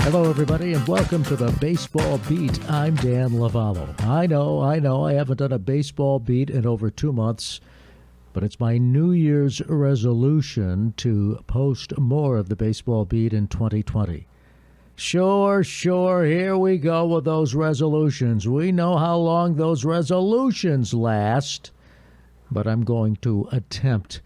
Hello, everybody, and welcome to the Baseball Beat. I'm Dan Lavallo. I know, I haven't done a baseball beat in over 2 months, but it's my New Year's resolution to post more of the Baseball Beat in 2020. Sure, here we go with those resolutions. We know how long those resolutions last, but I'm going to attempt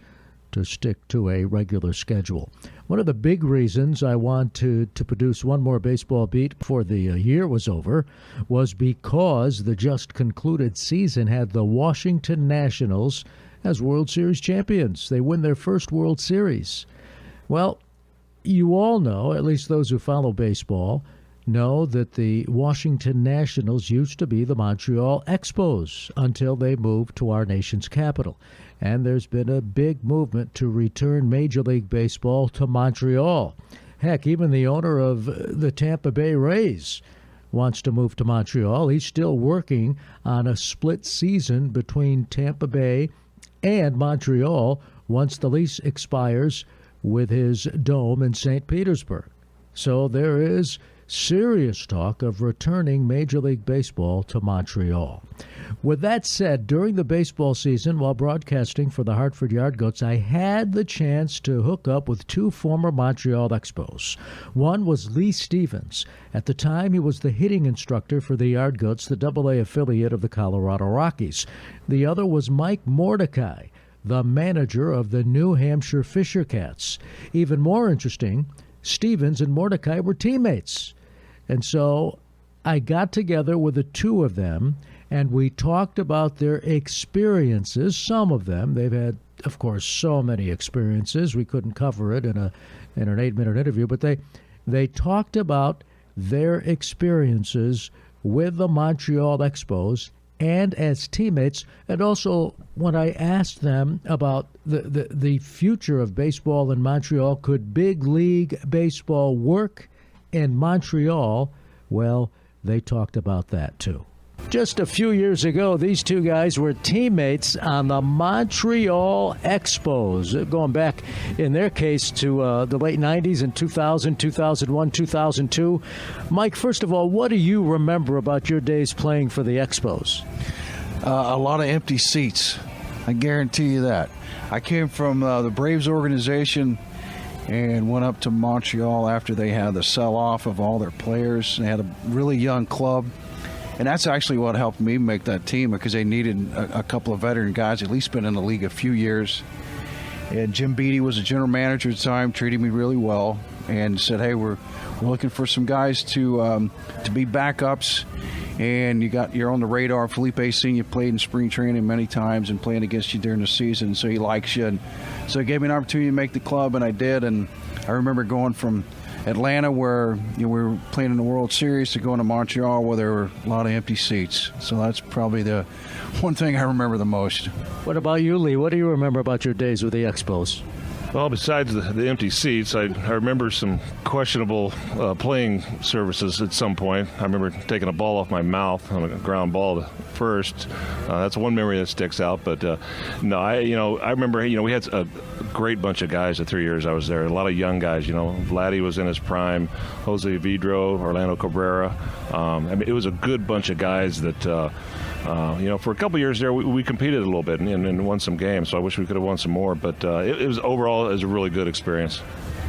to stick to a regular schedule. One of the big reasons I want to produce one more baseball beat before the year was over was because the just concluded season had the Washington Nationals as World Series champions. They win their first World Series. Well, you all know, at least those who follow baseball, know that the Washington Nationals used to be the Montreal Expos until they moved to our nation's capital. And there's been a big movement to return Major League Baseball to Montreal. Heck, even the owner of the Tampa Bay Rays wants to move to Montreal. He's still working on a split season between Tampa Bay and Montreal once the lease expires with his dome in St. Petersburg. So there is serious talk of returning Major League Baseball to Montreal. With that said, during the baseball season, while broadcasting for the Hartford Yard Goats, I had the chance to hook up with two former Montreal Expos. One was Lee Stevens. At the time, he was the hitting instructor for the Yard Goats, the AA affiliate of the Colorado Rockies. The other was Mike Mordecai, the manager of the New Hampshire Fisher Cats. Even more interesting, Stevens and Mordecai were teammates. And so I got together with the two of them, and we talked about their experiences, some of them. They've had, of course, so many experiences. We couldn't cover it in an 8-minute interview, but they talked about their experiences with the Montreal Expos and as teammates, and also when I asked them about the future of baseball in Montreal, could big league baseball work in Montreal? Well, they talked about that too. Just a few years ago, these two guys were teammates on the Montreal Expos, going back, in their case, to the late 90s in 2000, 2001, 2002. Mike, first of all, what do you remember about your days playing for the Expos? A lot of empty seats. I guarantee you that. I came from the Braves organization and went up to Montreal after they had the sell-off of all their players. They had a really young club. And that's actually what helped me make that team, because they needed a couple of veteran guys, at least been in the league a few years. And Jim Beattie was a general manager at the time, treated me really well, and said, hey, we're looking for some guys to be backups. And you're on the radar. Felipe Senior played in spring training many times and playing against you during the season, so he likes you. And so he gave me an opportunity to make the club, and I did. And I remember going from Atlanta, where we were playing in the World Series, to going to Montreal, where there were a lot of empty seats. So that's probably the one thing I remember the most. What about you, Lee? What do you remember about your days with the Expos? Well, besides the empty seats, I remember some questionable playing services at some point. I remember taking a ball off my mouth on a ground ball first. That's one memory that sticks out. But no, I remember we had a great bunch of guys the 3 years I was there. A lot of young guys. Vladdy was in his prime. Jose Vidro, Orlando Cabrera. It was a good bunch of guys that. For a couple of years there, we competed a little bit and won some games, so I wish we could have won some more. But it was overall a really good experience.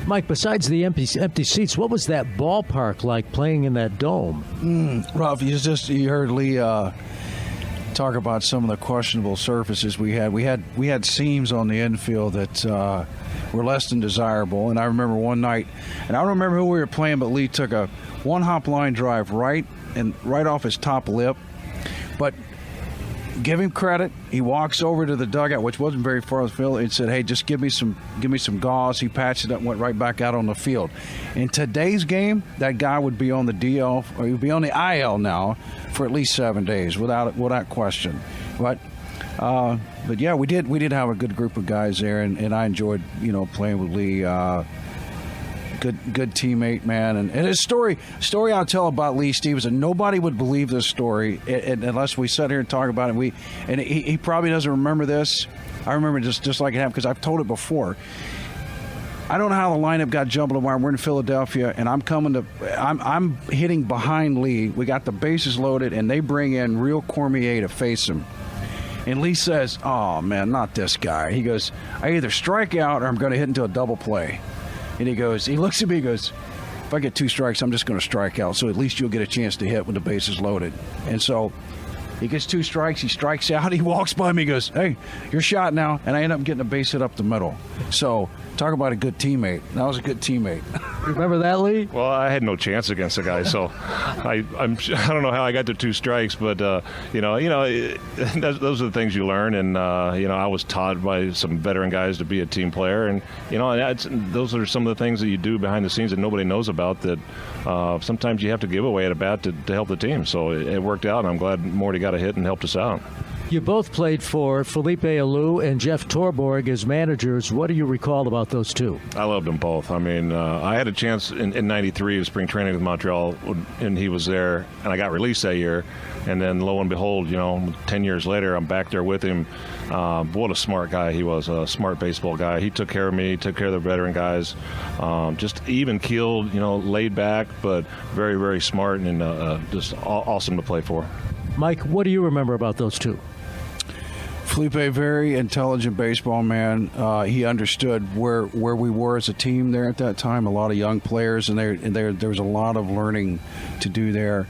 Mike, besides the empty seats, what was that ballpark like playing in that dome? Ralph, you heard Lee talk about some of the questionable surfaces we had. We had seams on the infield that were less than desirable. And I remember one night, and I don't remember who we were playing, but Lee took a one-hop line drive right off his top lip. But give him credit. He walks over to the dugout, which wasn't very far off the field, and said, hey, just give me some gauze. He patched it up and went right back out on the field. In today's game, that guy would be on the DL, or he would be on the IL now for at least 7 days without question. But yeah, we did have a good group of guys there, and I enjoyed playing with Lee. Good teammate, man, and his story I'll tell about Lee Stevens, and nobody would believe this story unless we sat here and talk about it. And he probably doesn't remember this. I remember just like it happened, because I've told it before. I don't know how the lineup got jumbled around. We're in Philadelphia, and I'm hitting behind Lee. We got the bases loaded, and they bring in Real Cormier to face him. And Lee says, "Oh man, not this guy." He goes, "I either strike out or I'm going to hit into a double play." And he looks at me, he goes, "If I get 2 strikes, I'm just going to strike out. So at least you'll get a chance to hit when the bases loaded." And so he gets 2 strikes. He strikes out. He walks by me. He goes, "Hey, you're shot now." And I end up getting a base hit up the middle. So talk about a good teammate. That was a good teammate. Remember that, Lee? Well, I had no chance against the guy, so I don't know how I got to 2 strikes, but those are the things you learn, and I was taught by some veteran guys to be a team player, and those are some of the things that you do behind the scenes that nobody knows about. That sometimes you have to give away at a bat to help the team. So it worked out, and I'm glad Morty got a hit and helped us out. You both played for Felipe Alou and Jeff Torborg as managers. What do you recall about those two? I loved them both. I mean, I had a chance in '93 of spring training with Montreal, and he was there, and I got released that year. And then, lo and behold, 10 years later, I'm back there with him. What a smart guy he was, a smart baseball guy. He took care of me, took care of the veteran guys. Just even-keeled, laid back, but very, very smart, and just awesome to play for. Mike, what do you remember about those two? Felipe, very intelligent baseball man. He understood where we were as a team there at that time. A lot of young players, and there was a lot of learning to do there.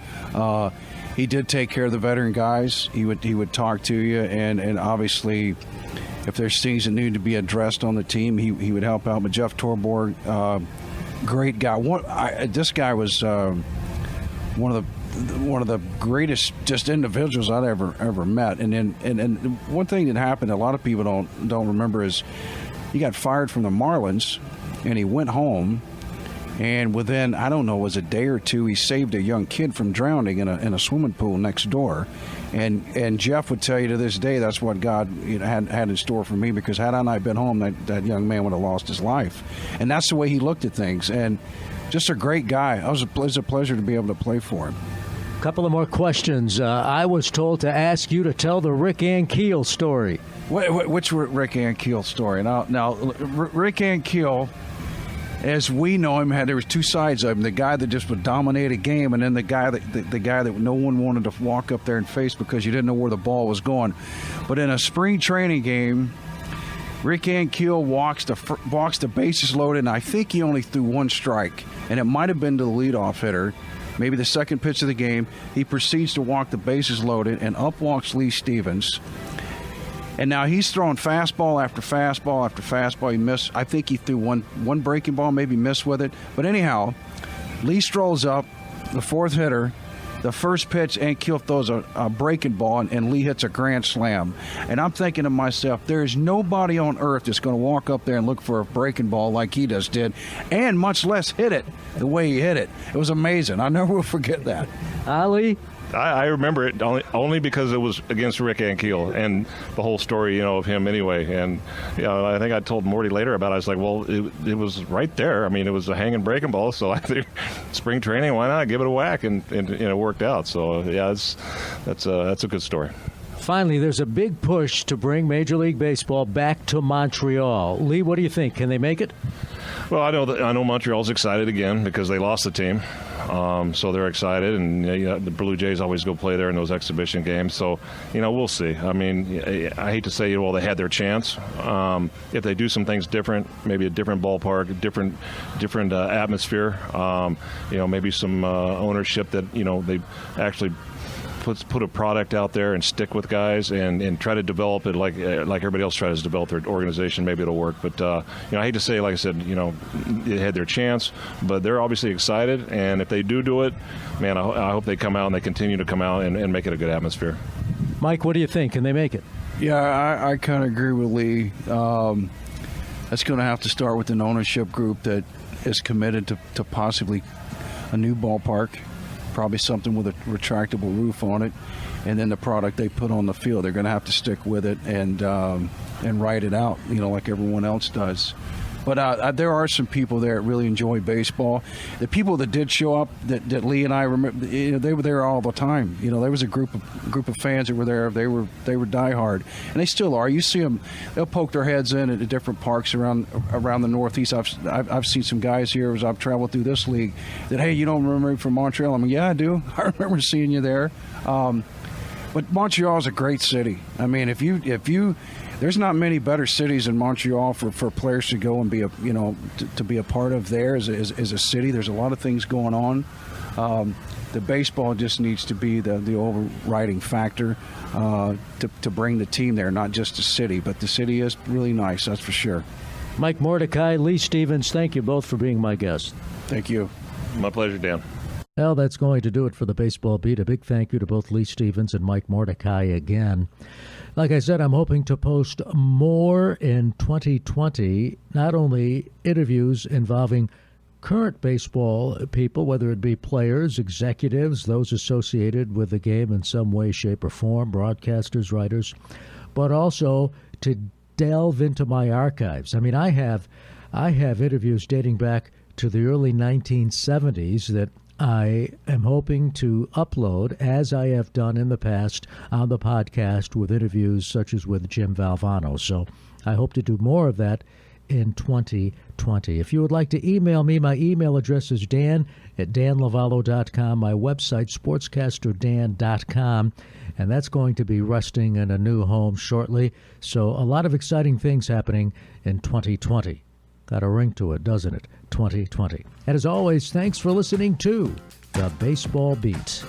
He did take care of the veteran guys. He would talk to you, and obviously, if there's things that needed to be addressed on the team, he would help out. But Jeff Torborg, great guy. This guy was one of the greatest just individuals I'd ever met. And one thing that happened, a lot of people don't remember, is he got fired from the Marlins, and he went home, and within, I don't know, was a day or two, he saved a young kid from drowning in a swimming pool next door. And Jeff would tell you to this day, that's what God had in store for me, because had I not been home, that young man would have lost his life. And that's the way he looked at things. And just a great guy. It was a pleasure to be able to play for him. Couple of more questions. I was told to ask you to tell the Rick Ankiel story. Which Rick Ankiel story? Now, Rick Ankiel, as we know him, there was 2 sides of him: the guy that just would dominate a game, and then the guy that no one wanted to walk up there and face because you didn't know where the ball was going. But in a spring training game, Rick Ankiel walks the bases loaded, and I think he only threw 1 strike, and it might have been to the leadoff hitter. Maybe the second pitch of the game. He proceeds to walk the bases loaded, and up walks Lee Stevens. And now he's throwing fastball after fastball after fastball. He missed. I think he threw one breaking ball, maybe missed with it. But anyhow, Lee strolls up, the 4th hitter. The first pitch, Ankiel throws a breaking ball, and Lee hits a grand slam. And I'm thinking to myself, there is nobody on earth that's going to walk up there and look for a breaking ball like he just did, and much less hit it the way he hit it. It was amazing. I never will forget that. Ali? I remember it only because it was against Rick Ankiel and the whole story, of him anyway. And I think I told Morty later about it. I was like, well, it was right there. I mean, it was a hanging breaking ball. So I think spring training, why not give it a whack? And it worked out. So yeah, that's a good story. Finally, there's a big push to bring Major League Baseball back to Montreal. Lee, what do you think? Can they make it? Well, I know Montreal's excited again because they lost the team, so they're excited, and the Blue Jays always go play there in those exhibition games. So, we'll see. I mean, I hate to say, they had their chance. If they do some things different, maybe a different ballpark, different atmosphere, maybe some ownership that they actually put a product out there and stick with guys and try to develop it like everybody else tries to develop their organization. Maybe it'll work. But I hate to say, like I said, they had their chance, but they're obviously excited. And if they do it, man, I hope they come out and they continue to come out and make it a good atmosphere. Mike, what do you think? Can they make it? Yeah, I kind of agree with Lee. That's going to have to start with an ownership group that is committed to possibly a new ballpark. Probably something with a retractable roof on it, and then the product they put on the field. They're going to have to stick with it and write it out, like everyone else does. But there are some people there that really enjoy baseball. The people that did show up, that Lee and I remember, they were there all the time. There was a group of fans that were there. They were diehard, and they still are. You see them; they'll poke their heads in at the different parks around the Northeast. I've seen some guys here as I've traveled through this league that, hey, you don't remember me from Montreal? I'm like, yeah, I do. I remember seeing you there. But Montreal is a great city. I mean, if you there's not many better cities in Montreal for players to go and be to be a part of there as a city. There's a lot of things going on. The baseball just needs to be the overriding factor to bring the team there, not just the city. But the city is really nice, that's for sure. Mike Mordecai, Lee Stevens, thank you both for being my guests. Thank you. My pleasure, Dan. Well, that's going to do it for the Baseball Beat. A big thank you to both Lee Stevens and Mike Mordecai again. Like I said, I'm hoping to post more in 2020, not only interviews involving current baseball people, whether it be players, executives, those associated with the game in some way, shape, or form, broadcasters, writers, but also to delve into my archives. I mean, I have interviews dating back to the early 1970s that I am hoping to upload, as I have done in the past on the podcast with interviews such as with Jim Valvano. So I hope to do more of that in 2020. If you would like to email me, my email address is dan@danlavallo.com, my website, sportscasterdan.com, and that's going to be resting in a new home shortly. So a lot of exciting things happening in 2020. Got a ring to it, doesn't it? 2020. And as always, thanks for listening to The Baseball Beat.